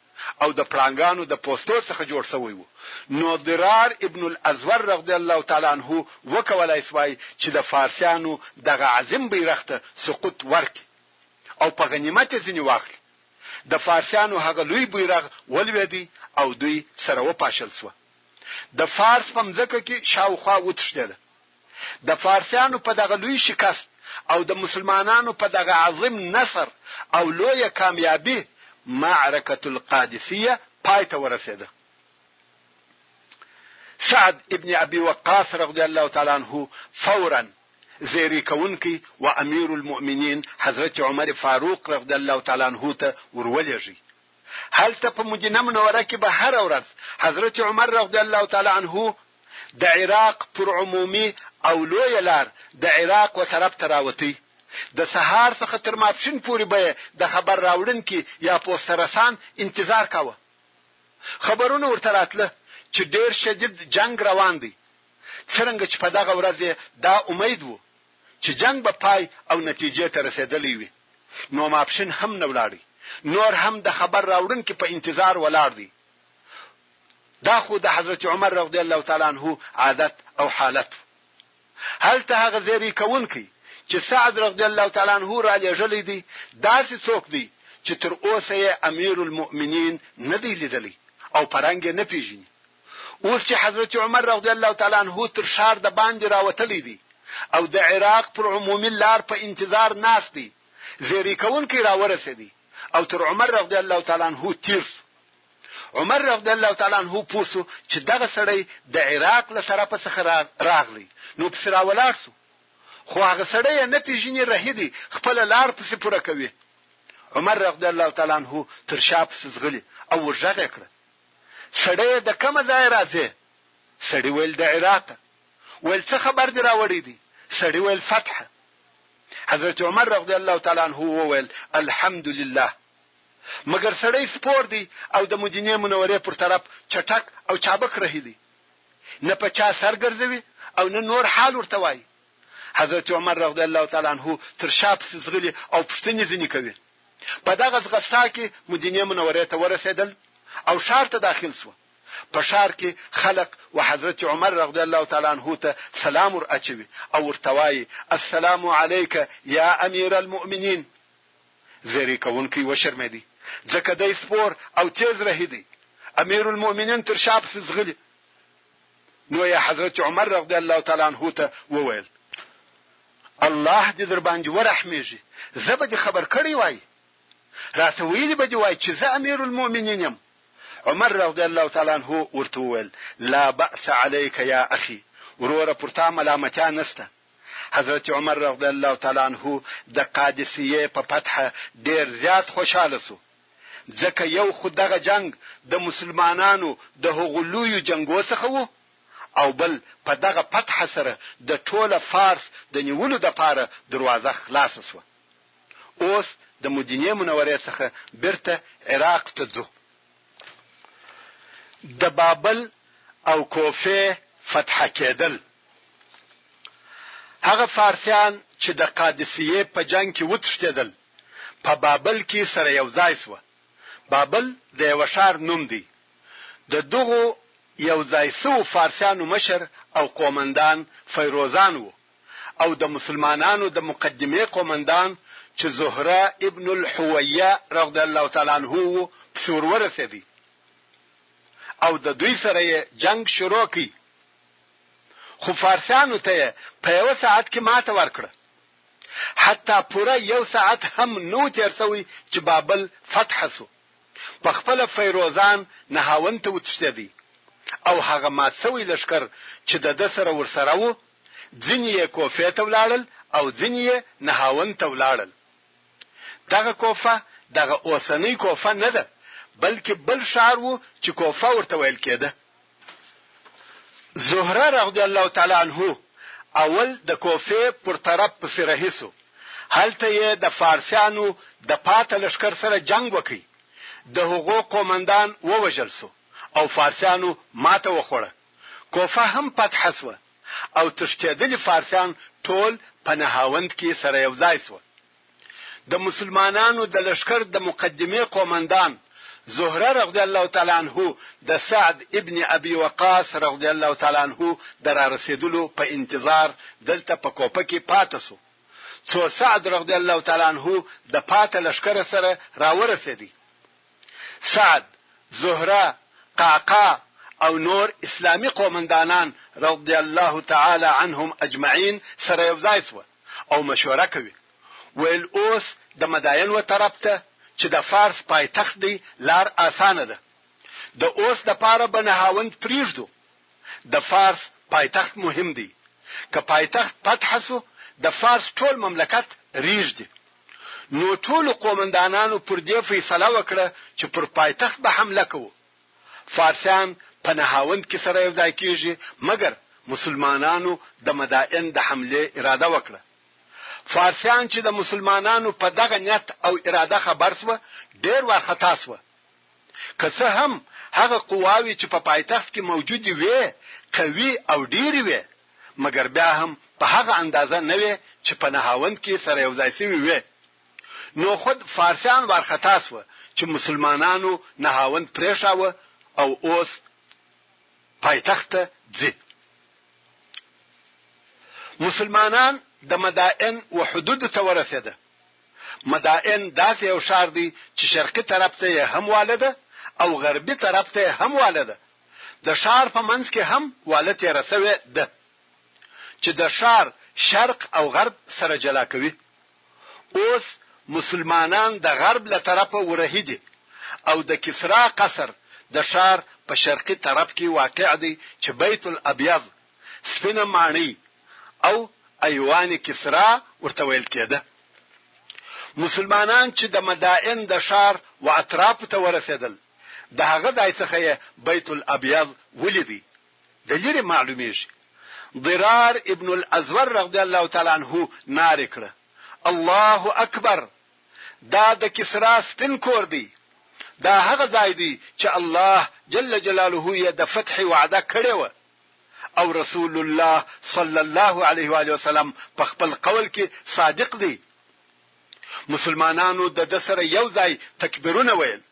S1: او د پړانګانو د پوستو څخه جوړ شوی و. نو ضرار ابن الازور رضی الله تعالی عنه وکولای سوای چې د فارسیانو دغه عظیم بیرغ ته سقوط ورکړي او په غنیمت ځینې واخلي. د فارسیانو هغه لوی بیرغ ولوېدی او دوی سره وپاشل سو. د فارس په مځکه کې شاوخوا وتښتېده. د فارسیانو په دغه لوی شکست او د مسلمانانو په دغه عظیم نصر او لویه کامیابی معرکة القادسیه پای ته ورسېده. سعد ابن ابي وقاص رضی الله تعالی عنه فورا زیری کونکی و امیر المؤمنین حضرت عمر فاروق رضی الله تعالی عنه ته ورولېږي. هلته په مدینه منوره کې به هر ورځ حضرت عمر رضی الله تعالی عنه د عراق پر عمومي او لوی لار د عراق و طرف ته راوتی د سهار څخه تر ماپښین پورې به د خبر راوړونکي یا پوسټرسان انتظار کاوه. خبرونه ورته راتله چې ډېر شدید جنگ روان دی. څرنګه چې په دغه ورځ دا امید وو چې جنگ به پای او نتیجې ته رسیدلی وي، نو ماپښین هم نه ولاړی، نور هم د خبر راوړونکي په انتظار ولاړ دي. دا خو د حضرت عمر رضی الله تعالی عنہ عادت او حالت. هلته هغه زیری کوونکی چې سعد رضی الله تعالی عنہ را لېږلی دی داسې څوک دی چې تر اوسه یې امیر المؤمنین نه دی لیدلی او پرنګ نه پیژني. اوس چې حضرت عمر رضی الله تعالی عنہ تر شار د باندې راوتلی دی او د عراق پر عمومي لار په انتظار ناست دی، زیری کوونکی را ورسېدی او تر عمر رضی الله تعالی عنہ تیر شو. عمر رضی الله تعالی عنہ پوسو چې دغه سړی د عراق له طرفه څخه راغلی، نو پسې راولاړ شو. خو هغه سړی نه پیژني، رهیدي خپل لار پسې پوره کوي. عمر رضی الله تعالی عنہ تر شا پسې ځغلی او ورغږ کړ: سړی د کومه ځای راځي؟ سړی ویل د عراق. ویل څه خبر دی راوړی دی؟ سړی ویل فتح. حضرت عمر رضی الله تعالی عنہ وویل الحمدلله. مگر سړی سپور دی او د مدینه منورې پر طرف چټک او چابک رهیدي، نه په چا سر ګرځوي او نه نور حال ورته وایي. حضرت عمر رضی الله تعالی عنہ تر شا پسې ځغلی او پوښتنې ځینې کوي. په دغه ځغستا کې مدینه منورې ته ورسېدل او شار ته داخل شو. په شار کې خلق و حضرت عمر رضی الله تعالی عنہ ته سلام ور اچوي او ورته وایي السلام علیک یا امیر المؤمنین. زیری کوونکی وشرمېدی ځکه دی سپور او تیز رهیدي. امیر المؤمنین تر شا پسې ځغلی. نو یا حضرت عمر رضی الله تعالی عنہ ته وویل الله دې در باندې ورحمېږي، زه به دې خبر کړی وای، راته ویلي به دې وای چې زه امیر المؤمنین یم. عمر رضی الله تعالی عنہ ورته وویل لا بأس علیک یا اخي، وروره پر تا ملامتیا نسته. حضرت عمر رضی الله تعالی عنہ د قادسیه په فتح ډیر زیات خوشاله شو، ځکه یو خو دغه جنگ د مسلمانانو د هغلوی جنگو څخه وو او بل په دغه فتح سره د ټوله فارس د نیولو د پاره دروازه خلاص شو. اوس د مدینه منورې څخه بیرته عراق ته ځو. د بابل او کوفه فتح کېدل. هغه فارسیان چې د قادسیه په جنگ کې وتښتېدل په بابل کې سره یو ځای شو. بابل د یو ښار نوم دی. د دغو یو ځای شو فارسیانو مشر او قومندان فیروزان وو او د مسلمانانو د مقدمه قومندان چې زهره ابن الحویه رضی الله تعالی عنہ پسې ورسېدی او د دوی سره جنگ شروع کړ. خو فارسیانو ته په یو ساعت کې ماته ورکړه. حتی پوره یو ساعت هم نو تیر شوی چې بابل فتح شو. په خپل فیروزان نهاون ته وتښتېدی او هغه مات شوی لشکر چې د سره ورسره وو ځینې کوفه ته ولاړل او ځینې نهاون ته ولاړل. دغه کوفه دغه اوسنۍ کوفه نه ده، بلکې بل ښار وو چې کوفه ورته ویل کېده. زهره رضی الله تعالی عنہ اول د کوفه پر طرف پسې رهیسو. هلته یې د فارسیانو د پاته لشکر سره جنگ وکړ. د هغو قومندان ووژل شو او فارسیانو ماته وخوړه. کوفه هم فتح شو او تښتېدلي فارسیان ټول په نهاوند کې سره یو ځای شو. د مسلمانانو د لشکر د مقدمه قومندان زهره رضی الله تعالی عنہ د سعد ابن ابي وقاص رضی الله تعالی عنہ در رسیدلو په انتظار دلته په کوپه کې پاتې شو. څو سعد رضی الله تعالی عنہ د پاته لشکر سره راورسېدی. سعد، زهره، قعقاع او نور اسلامی قومندانان رضی الله تعالی عنهم اجمعین سره یو ځای شو او مشوره کوي. ویل اوس د مداین و طرف ته چې د فارس پایتخت دی لار آسانه ده. د اوس د پاره به نهاوند پریږدو. د فارس پایتخت مهم دی. که پایتخت فتح شو د فارس ټول مملکت ریږدي. نو ټول قومندانانو پر دې فیصله وکړه چې پر پایتخت به حمله کوو. فارسیان په نهاوند کې سره یو ځای کېږي، مګر مسلمانانو د مدائن د حمله اراده وکړه. فارسیان چې د مسلمانانو په دغه نیت او اراده خبر سوه ډېر وارخطا سوه. که څه هم هغه قواوې چې په پایتخت کې موجودې وې قوي او ډېرې وې، مګر بیا هم په هغه اندازه نه وې چې په نهاوند کې سره یو ځای سوي وې. نو خود فارسیان وارخطا سوه چې مسلمانانو نهاوند پرېښاوه او اوس پایتخت ته ځي. مسلمانان د مدائن و حدود ته ورسېده. مدائن داسې یو ښار دی چې شرقي طرف ته یې هم واله ده او غربي طرف ته هم واله ده. د ښار په منځ کې هم واله تېره سوې ده چې د ښار شرق او غرب سره جلا کوي. اوس مسلمانان د غرب له طرفه ورهیدي او د کسرا قصر د ښار په شرقي طرف کې واقع دی چې بیت الابیض سپینه ماڼۍ او ایوان کسرا ورته ویل کېده. مسلمانان چې د مدائن د ښار و اطراف ته ورسېدل، د هغه ځای څخه بیت الابیض ولیدي. د لرې معلومیږي. ضرار ابن الازور رضی الله تعالی عنه ناره کړه: الله اکبر، دا د کسرا سپین کور دی. دا هغه ځای دی چې الله جل جلاله یې د فتح وعده کړې و او رسول الله صلی الله علیه و آله وسلم په خپل قول کې صادق دی. مسلمانانو د سره یو ځای تکبیرونه ویل.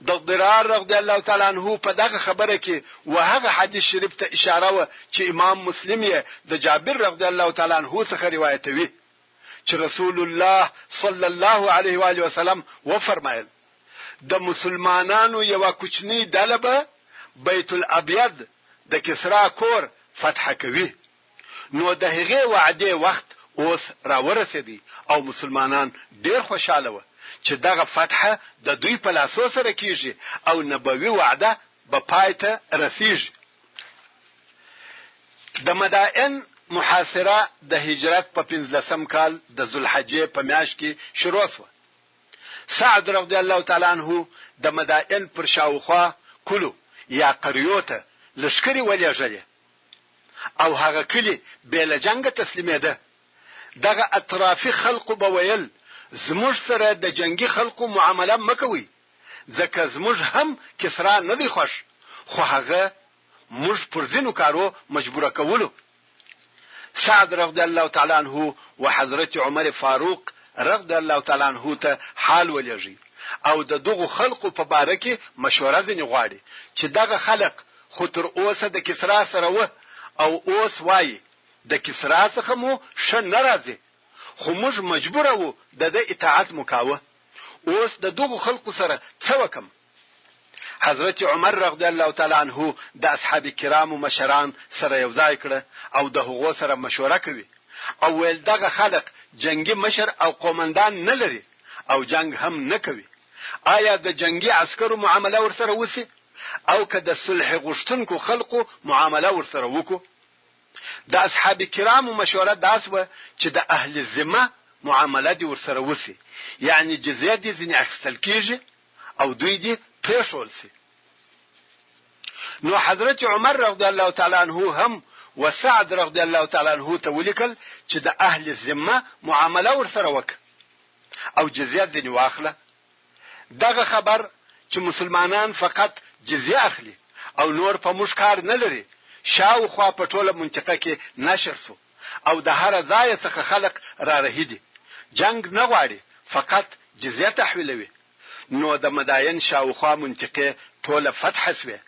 S1: د ضرار رضی الله تعالی عنه په دغه خبره کې وهغه حدیث شریف ته اشاره و چې امام مسلم یې د جابر رضی الله تعالی عنه څخه روایتوي چې رسول الله صلی الله علیه و آله وسلم وفرمایل: د مسلمانانو یو کوچنی ډله به بیت الابیض د کسرا کور فتح کوي. نو د هغې وعده وخت اوس را ورسېدی او مسلمانان ډېر خوشاله و چې دغه فتح د دوی په لاسو سره کیږي او نبوي وعده به پای ته رسیږي. د مدائن محاصره د هجرت په 15 کال د ذوالحجې په میاشت کې شروع شوه. سعد رضی الله تعالی عنه د مدائن پر شاوخوا کلو یا قریو ته لشکري ولېږلې او هغه کلی بېله جنګه تسلیمېده. دغه اطرافي خلقو به ویل: زموږ سره د جنگي خلقو معامله مکوي، ځکه زموږ هم کسرا نه دی خوښ، خو هغه موږ پر ځینو کارو مجبوره کولو. سعد رضی الله تعالی عنه و حضرت عمر فاروق رضی الله تعالی عنه ته حال ولېږي او د دغو خلقو په باره کې مشوره ځنې غواړي چې دغه خلق خو تر اوسه د کسرا سره و او اوس وایي د کسرا څخه مو ښه نه راځي، خو موږ مجبوره وو د اطاعت مکاوه. اوس د دغو خلقو سره څه وکم؟ حضرت عمر رضی الله تعالی عنه د اصحاب کرامو مشران سره یو ځای کړه او د هغو سره مشوره کوي او ویل دغه خلق جنگي مشر او قومندان نه لري او جنگ هم نه کوي. آیا د جنگي عسکرو معامله ورسره وسی او که د صلح غوښتونکو خلقو معامله ورسره وکړو؟ د اصحاب کرامو مشوره داس و چې د اهل ذمه معامله دي ورسره وسی، یعنی جزیه دي ځنې اخیستل کیږي او دوی دي پرېښول سي. نو حضرت عمر رضی الله تعالی عنه هم و سعد رضی الله تعالی عنه ته ولیکل چې د اهل ذمه معامله ورسره وکړه او جزیه ځنې واخله. دغه خبر چې مسلمانان فقط جزیه اخلي او نور په موږ کار نه لري شاوخوا په ټوله منطقه کې نشر سو او د هر ځای څخه خلق را رهیدي، جنگ نه غواړي، فقط جزیه تحویلوي. نو د مدائن شاوخوا منطقه ټوله فتح سوه،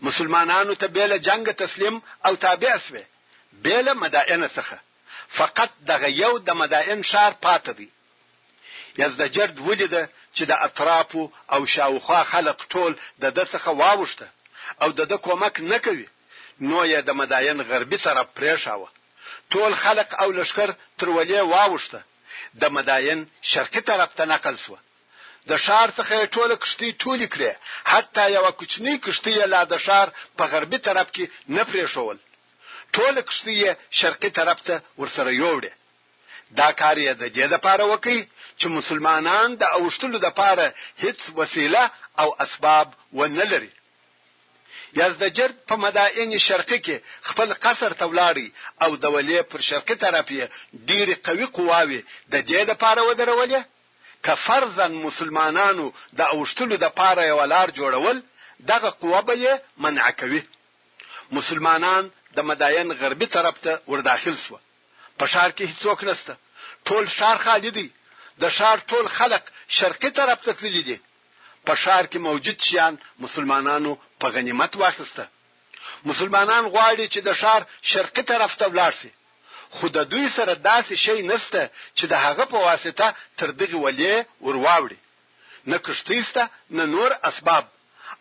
S1: مسلمانانو ته بیله جنگ تسلیم او تابع سوه، بیله مدائن څخه فقط دغه یو د مدائن ښار پاتې دی. یزدجرد ولیده چې د اطرافو او شاوخوا خلق ټول د څخه واوښته او د کومک نه کوي. نو یې د مدائن غربي طرف پرېښاوه. ټول خلق او لشکر تر ولې واوښته، د مدائن شرقي طرف ته نقل سوه. د ښار څخه ټوله کښتۍ ټولې کړې، حتی یوه کوچنۍ کښتۍ یې لا د ښار په غربي طرف کې نه پرېښول. ټوله کښتۍ یې شرقي طرف ته ورسره یوړې. دا کار یې د دې دپاره وکړي چې مسلمانان د اوښتلو دپاره هیڅ وسیله او اسباب ونه لري. یزدجرد په مدائن شرقي کې خپل قصر ته ولاړی او د ولې پر شرقي طرف یې ډېرې قوي قواوې د دې لپاره ودرولې که فرضاً مسلمانانو د اوښتلو دپاره یوه لار جوړول دغه قوه به یې منع کوي. مسلمانان د مدائن غربي طرف ته ورداخل سوه. په ښار کې هیڅوک نسته، ټول ښار خالی دی. د ښار ټول خلق شرقي طرف ته تللي دي. په ښار کې موجود شیان مسلمانانو په غنیمت واخیسته. مسلمانان غواړي چې د ښار شرقي طرف ته ولاړ شي، خو د دوی سره داسې شی نسته چې د هغه په واسطه تر دغه ولې ورواوړي. نه کښتۍ شته، نه نور اسباب،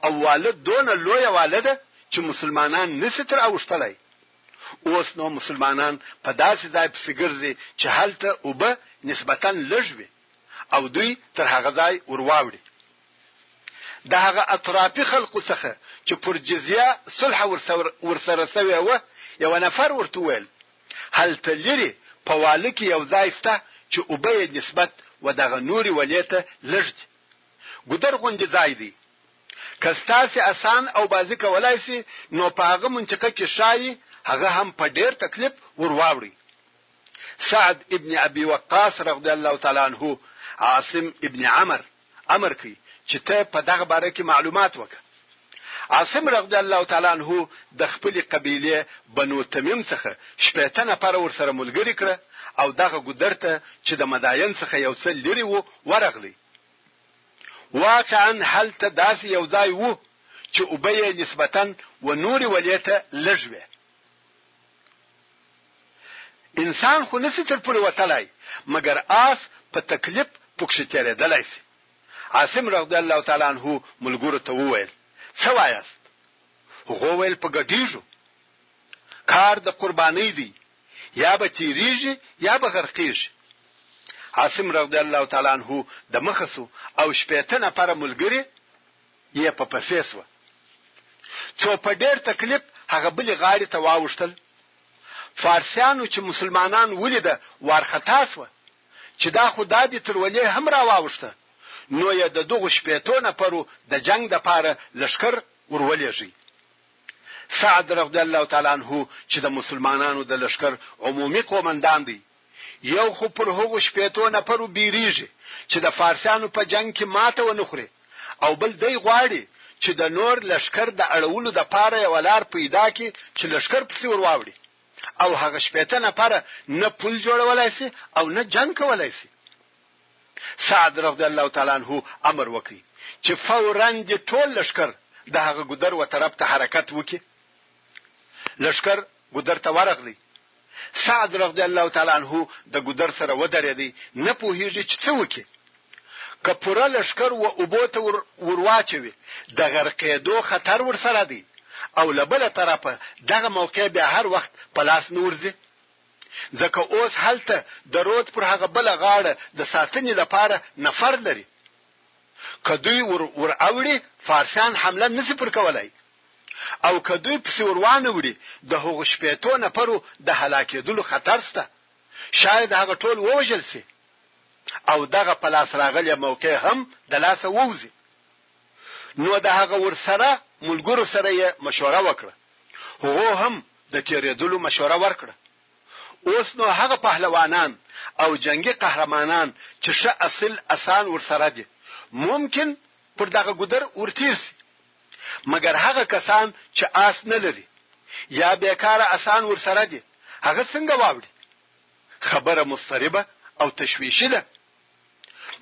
S1: او والد دونه لویه واله ده چې مسلمانان نسي تر اوښتلی. اوس نو مسلمانان په داسې ځای پسې ګرځي چې هلته اوبه نسبتاً لږ وي او دوی تر هغه ځای ورواوړي. د هغه اطرافي خلقو څخه چې پر جزیه صلح ورسره سوې وه، یو نفر ورته وویل هلته لرې په واله کې یو ځای شته چې اوبه یې نسبت و دغه نورې ولې ته لږ دي. ګودر غوندې ځای دی. که ستاسې اسان او بازي کولای سي نو په هغه منطقه کې شایي هغه هم په ډېر تکلیف ورواوړي. سعد ابن ابي وقاص رضی الله تعالی عنه عاصم ابن عمر امر کوي چې ته په دغه باره کې معلومات وکړه. عاصم رضی الله تعالی عنه د خپل قبیله بنو تمیم څخه 80 نفر ورسره ملګری کړه او دغه ګودر ته چې د مداین څخه یو څه لري وو ورغلی. واقعا هلته داسې یو ځای وو چې اوبه یې نسبتاً و نورې ولې ته لږ وې. انسان خو نسي تر پورې وتلی، مګر آس په تکلیف پکښې تېرېدلی سي. عاصم رضی الله تعالی عنه ملګرو ته وویل څه وایاست؟ هغو ویل په ګډېږو. کار د قربانۍ دی، یا به تیریږي یا به غرقېږي. عاصم رضی الله تعالی عنه د مخه سو او 80 نفره ملګري یې په پسې سوه. څو په ډېر تکلیف هغه بلې غاړې ته واوښتل. فارسیانو چې مسلمانان ولیده وارخطا سوه چې دا خو دا دې تر ولې هم را واوښته، نو یې د دغو 80 نفرو د جنگ دپاره لښکر ورولېږي. سعد رضی الله تعالی عنه چې د مسلمانانو د لښکر عمومي قومندان دی، یو خو پر هغو 80 نفرو بیریږي چې د فارسیانو په جنگ کې ماته ونه خوري، او بل دی غواړي چې د نور لښکر د اړولو دپاره یوه لار پیدا کړي چې لښکر پسې ورواوړي، او هغه 80 نفره نه پل جوړولای سي او نه جنگ کولای سي. سعد رضی الله تعالی عنه امر وکړي چې فوراً د ټول لښکر د هغه ګودر و طرف ته حرکت وکړي. لښکر ګودر ته ورغلی. سعد رضی الله تعالی عنه د ګودر سره ودرېدی، نه پوهیږي چې څه وکړي. که پوره لښکر و اوبو ته ورواچوي د غرقېدو خطر ورسره دی، او له بله طرفه دغه موقع بیا هر وخت په لاس نه ورځي، ځکه اوس هلته د رود پر هغه بله غاړه د ساتنې لپاره نفر لري. که دوی ور اوړي فارسیان حمله نسي پر کولای، او که دوی پسې وروانه وړي د هغو 80 نفرو د هلاکېدلو خطر شته. شاید هغه ټول ووژل سي او دغه په لاس راغلی موقع هم د لاسه ووځي. نو د هغه ورسره ملګرو سره یې مشوره وکړه، هغو هم د تېرېدلو مشوره ورکړه. اوس نو هغه پهلوانان او جنگي قهرمانان چې ښه اصل اسان ورسره دي ممکن پر دغه ګودر ورتیر سي، مګر هغه کسان چې آس نه لري یا بیکاره اسان ورسره دي هغه څنګه واوړي؟ خبره مضطربه او تشویشي ده.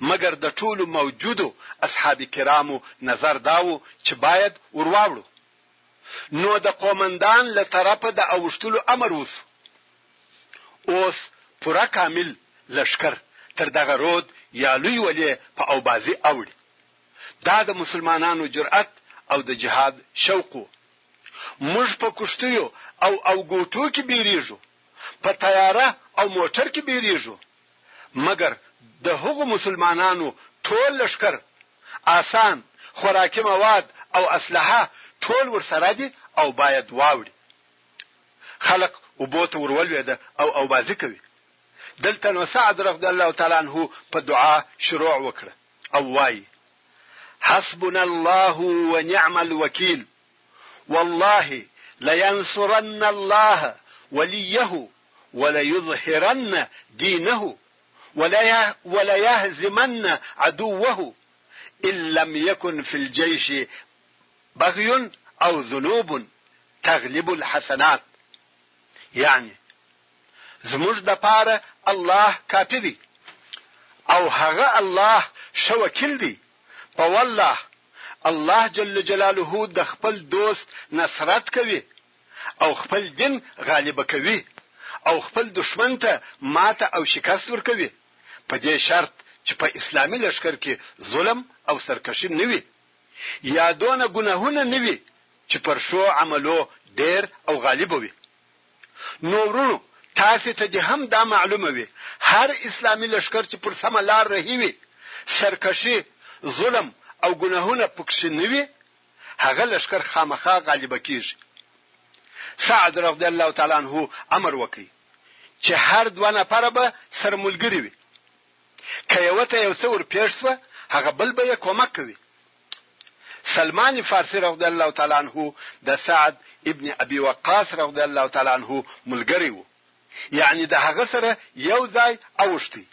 S1: مګر د ټولو موجودو اصحاب کرامو نظر داو چې باید ورواوړو. نو د قومندان له طرفه د اوښتلو امر وسو. اوس پوره کامل لښکر تر دغه رود یا لوی ولې په اوبازي اوړي. دا د مسلمانانو جرأت او د جهاد شوق وو. موږ په کښتیو او ګوټو کې بیریږو، په طیاره او موټر کې بیریږو، مګر د هغو مسلمانانو ټول لښکر، آسان، خوراکي مواد او اسلحه ټول ورسره دي او باید واوړي. خلق اوبو ته ورولوېده او اوبازي کوي. دلته نو سعد رضی الله تعالی عنه په دعا شروع وکړه او وایي: حسبنا الله ونعم الوکیل والله لينصرن الله وليه وليظهرن دينه وليهزمن عدوه إن لم يكن في الجيش بغي أو ذنوب تغلب الحسنات. يعني زموږ د پاره الله کافي دی او هغه الله ښه وکیل دی. په والله الله جل جلاله د خپل دوست نصرت کوي او خپل دین غالب کوي او خپل دشمن ته ماته او شکست ورکوي، په دې شرط چې په اسلامي لښکر کې ظلم او سرکشي نه وي یا دونه ګناهونه نه وي چې پر شو عملو ډېر او غالب وي. نو ورونو تاسو ته دې هم دا معلومه وي هر اسلامي لښکر چې پر سمه لار رهي وي، سرکشي ظلم او ګناهونه پکښې نه وي، هغه لښکر خامخا غالبه کیږي. سعد رضی الله تعالی عنہ امر وکړي چې هر دوه نفره به سره ملګري وي، که یو ته یو څه ورپېښ شوه هغه بل به یې کومک کوي. سلمان فارسی رضی الله تعالی عنہ د سعد ابن ابي وقاص رضی الله تعالی عنہ ملګری و، یعنی د هغه سره یو ځای اوښتي.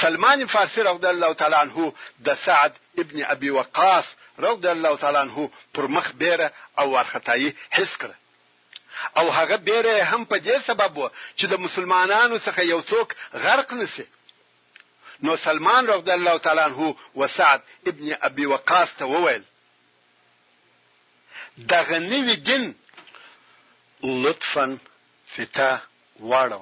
S1: سلمان فارسی رضی الله تعالی عنہ د سعد ابن ابي وقاص رضی الله تعالی عنہ پر مخ بیره او ورختایي حس کړ او هغه بیره هم په دې سبب و چې د مسلمانانو څخه یو څوک غرق نشي. نو سلمان رضی الله تعالی عنہ و سعد ابن ابي وقاص ته وویل دغه نوی دین لطفاً فتا واړه